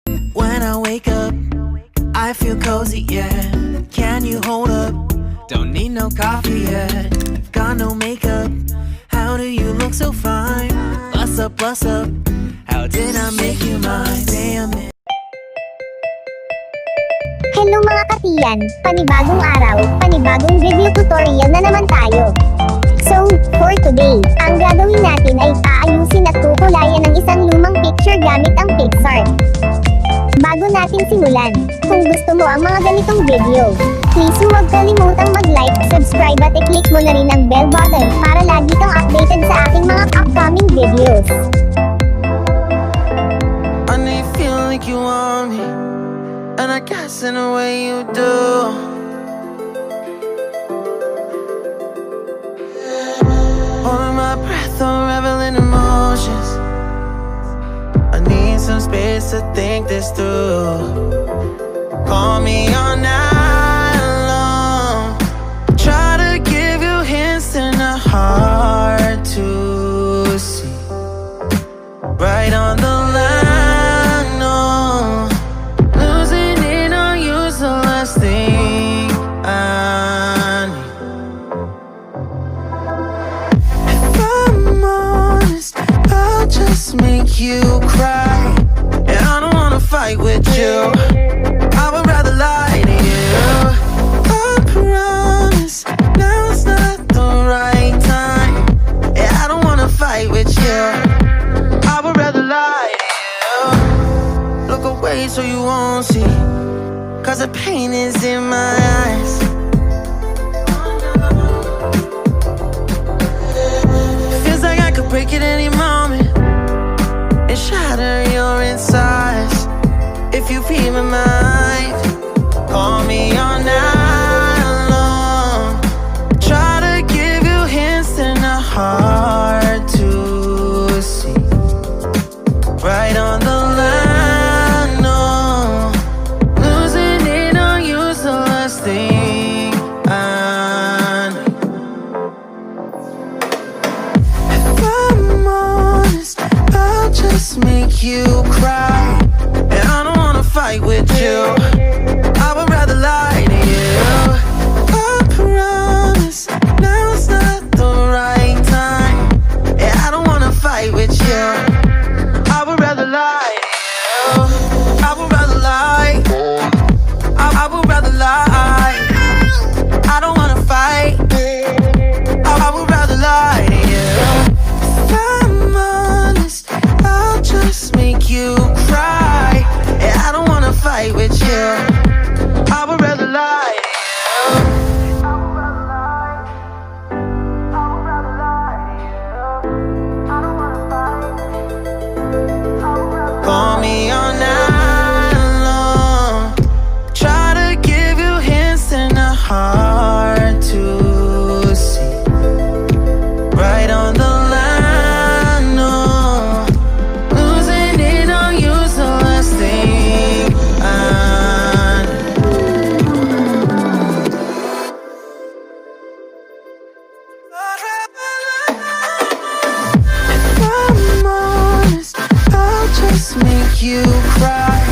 When I wake up, I feel cozy, yeah. Can you hold up? Don't need no coffee yet. Got no makeup. How do you look so fine? Bust up, bust up. How did I make you mine? Damn it. Hello mga ka-Tian! Panibagong araw, panibagong video tutorial na naman tayo. So, for today, ang gagawin natin ay aayusin at kukulayan ng isang lumang picture gamit ang PicsArt. Bago natin simulan, kung gusto mo ang mga ganitong video, please huwag kalimutang mag-like, subscribe at i-click mo na rin ang bell button para lagi kang updated sa aking mga upcoming videos. I know you feel like you want me, and I guess in a way you do. Holding my breath, I'm reveling emotions. I need some space to think this through. Call me all night long. Try to give you hints and a hard to see. Right on the line, no. Losing it on you's the last thing I need. If I'm honest, I'll just make you cry. And I don't wanna fight with you. I would rather lie to you. I promise now's not the right time. Yeah, I don't wanna fight with you. I would rather lie to you. Look away so you won't see, 'cause the pain is in my eyes. Feels like I could break it any moment and shatter your insides. If you feel my mind, call me all night long. Try to give you hints and a hard to see. Right on the line, no. Losing it on you's the last thing I need. If I'm honest, I'll just make you cry. And I don't wanna fight with you. I would rather lie to you. I promise now's not the right time. Yeah, I don't wanna fight with you. I would rather lie to you. I would rather lie. I would rather lie. I don't wanna fight. I would rather lie to you. If I'm honest, I'll just make you cry. Yeah, I don't wanna fight with you. I would rather lie to you. Call me all night long. Try to give you hints and a hard to see. Right on the line, no. Losing it on you's the last thing I need. If I'm honest, I'll just make you cry.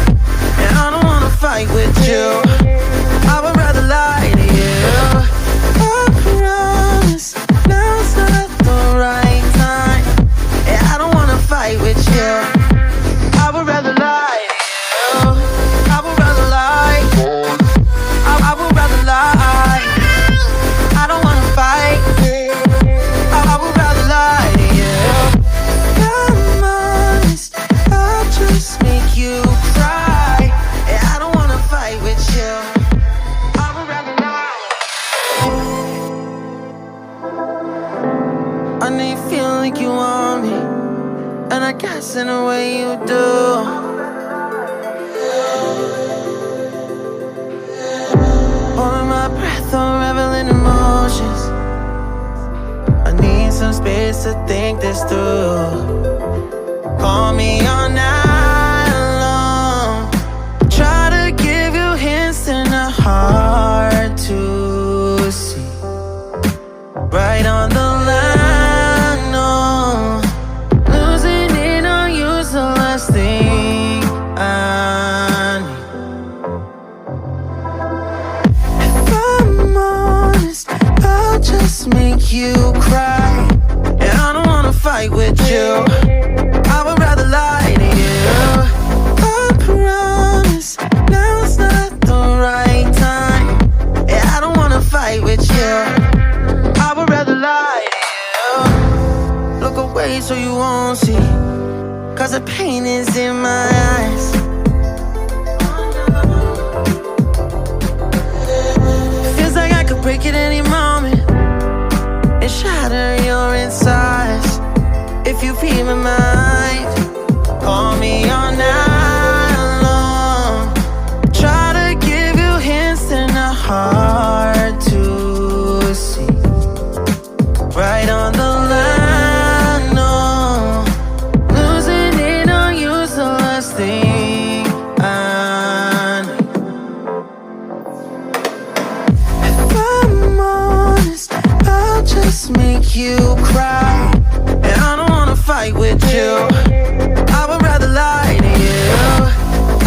And I don't wanna fight with you. I would rather lie to you. I promise now's not the right time. Yeah, I don't wanna fight with you. I would rather lie to you. I would rather lie. I would rather lie. I don't wanna fight. I would rather lie to you. If I'm honest, I'll just make you cry. Yeah, I don't wanna fight with you. I would rather lie. I know you feel like you want me, and I guess in a way you do. Holding my breath, I'm reveling emotions. I need some space to think this through. Call me all night long. Try to give you hints and a hard to see. Right on the line, no. Losing it on you's the last thing I you cry, and I don't wanna fight with you. I would rather lie to you. I promise now's not the right time, and I don't wanna fight with you. I would rather lie to you. Look away so you won't see, 'cause the pain is in my eyes. Feels like I could break at any moment and shatter your insides. If you read my mind, call me all night long. Try to give you hints that are hard to see. Right on the line, no. Losing it on you's the last thing I need. If I'm honest, I'll just make you cry, and I don't wanna fight with you. I would rather lie to you.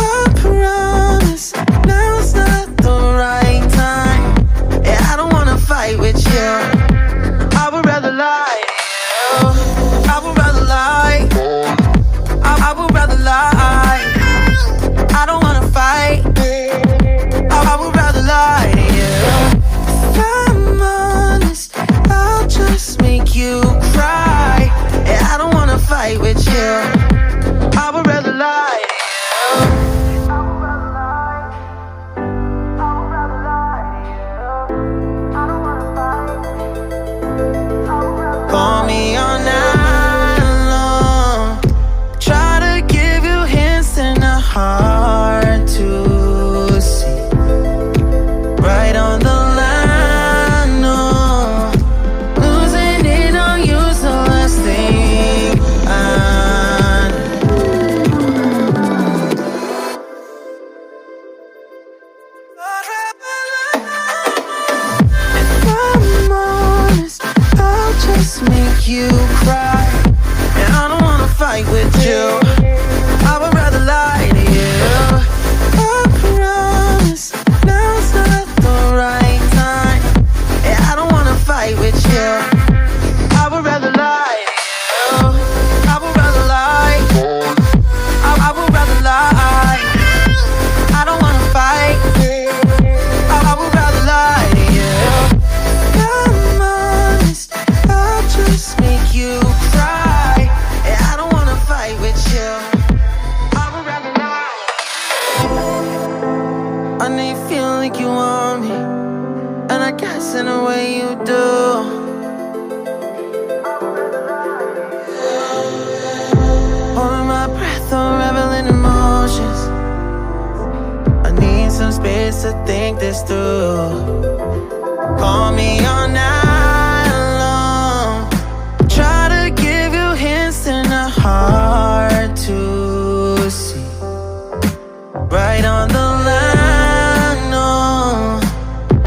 I promise now's not the right time, and I don't wanna fight with you. I would rather lie to you. I would rather lie. I would rather lie. I don't wanna fight. I would rather lie to you. If I'm honest, I'll just make you cry, and I don't wanna fight with you. I would rather lie to you. Call me all night long. Try to give you hints that are hard to see. Right on the line, no. Losing it on you's the last thing I need. If I'm honest, I'll just make you cry, and I don't wanna fight with you. I would rather lie to you. I promise now's not the right time, and I don't wanna fight with you. I would rather lie to you. I would rather lie. I would rather lie. I don't wanna fight. I would rather lie to you. I'm honest, I'll just make you cry, and I don't wanna fight with you. I would rather lie. I know you feel like you want me, and I guess in a way you do. Holding my breath, unraveling emotions. I need some space to think this through. Call me all night long. Try to give you hints that are hard to see. Right on the line, no.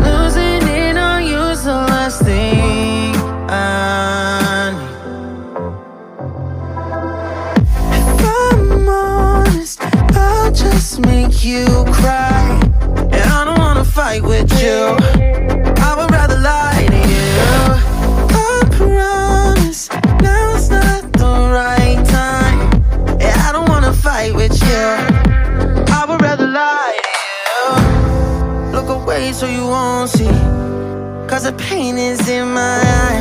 Losing it on you's the last thing I need. If I'm honest, I'll just make you cry, and I don't wanna fight with you. I would rather lie to you. I promise now's not the right time, and I don't wanna fight with you. I would rather lie to you. Look away so you won't see, 'cause the pain is in my eyes.